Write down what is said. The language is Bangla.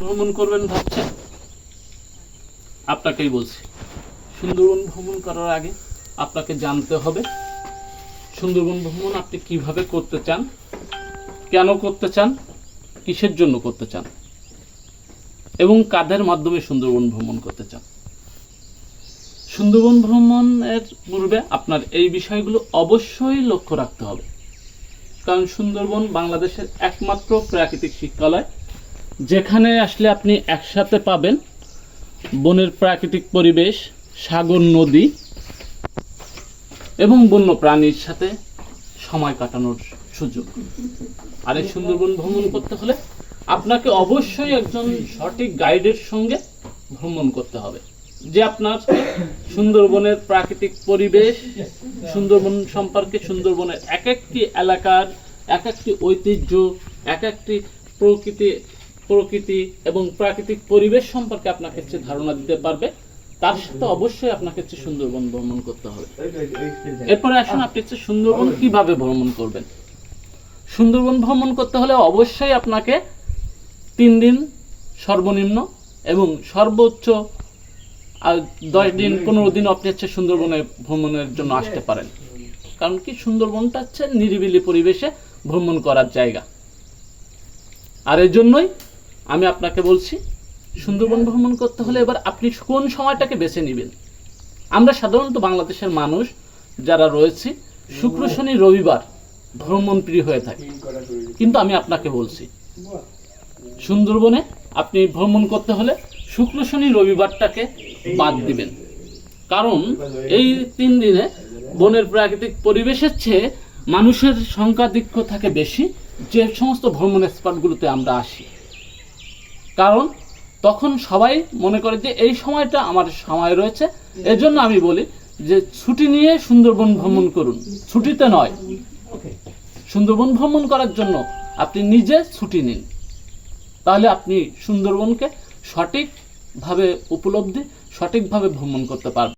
ভ্রমণ করবেন ভাবছেন, আপনাকেই বলছি, সুন্দরবন ভ্রমণ করার আগে আপনাকে জানতে হবে সুন্দরবন ভ্রমণ আপনি কিভাবে করতে চান, কেন করতে চান, কিসের জন্য করতে চান এবং কাদের মাধ্যমে সুন্দরবন ভ্রমণ করতে চান। সুন্দরবন ভ্রমণের পূর্বে আপনার এই বিষয়গুলো অবশ্যই লক্ষ্য রাখতে হবে, কারণ সুন্দরবন বাংলাদেশের একমাত্র প্রাকৃতিক শিক্ষালয়, যেখানে আসলে আপনি একসাথে পাবেন বনের প্রাকৃতিক পরিবেশ, সাগর, নদী এবং বন্য প্রাণীর সাথে সময় কাটানোর সুযোগ। আর এই সুন্দরবন ভ্রমণ করতে হলে আপনাকে অবশ্যই একজন সঠিক গাইডের সঙ্গে ভ্রমণ করতে হবে, যে আপনার সুন্দরবনের প্রাকৃতিক পরিবেশ, সুন্দরবন সম্পর্কে, সুন্দরবনের এক একটি এলাকার এক একটি ঐতিহ্য, এক একটি প্রকৃতি এবং প্রাকৃতিক পরিবেশ সম্পর্কে আপনাকে ধারণা দিতে পারবে। তার সাথে অবশ্যই আপনাকে সুন্দরবন ভ্রমণ করতে হবে। এরপরে আসুন, আপনি সুন্দরবন কিভাবে ভ্রমণ করবেন। সুন্দরবন ভ্রমণ করতে হলে অবশ্যই আপনাকে 3 দিন সর্বনিম্ন এবং সর্বোচ্চ 10 দিন 15 দিন আপনি সুন্দরবনে ভ্রমণের জন্য আসতে পারেন। কারণ কি, সুন্দরবনটা হচ্ছে নিরিবিলি পরিবেশে ভ্রমণ করার জায়গা। আর এর জন্যই আমি আপনাকে বলছি, সুন্দরবন ভ্রমণ করতে হলে এবার আপনি কোন সময়টাকে বেছে নেবেন। আমরা সাধারণত বাংলাদেশের মানুষ যারা রয়েছি, শুক্র, শনি, রবিবার ভ্রমণ প্রিয় হয়ে থাকে, কিন্তু আমি আপনাকে বলছি সুন্দরবনে আপনি ভ্রমণ করতে হলে শুক্র, শনি, রবিবারটাকে বাদ দিবেন। কারণ এই 3 দিনে বনের প্রাকৃতিক পরিবেশের চেয়ে মানুষের সংখ্যাধিক্য থাকে বেশি যে সমস্ত ভ্রমণ স্পটগুলোতে আমরা আসি। কারণ তখন সবাই মনে করে যে এই সময়টা আমার সময় রয়েছে, এজন্য আমি বলি যে ছুটি নিয়ে সুন্দরবন ভ্রমণ করুন, ছুটিতে নয়। সুন্দরবন ভ্রমণ করার জন্য আপনি নিজে ছুটি নিন, তাহলে আপনি সুন্দরবনকে সঠিকভাবে উপলব্ধি, সঠিকভাবে ভ্রমণ করতে পারবেন।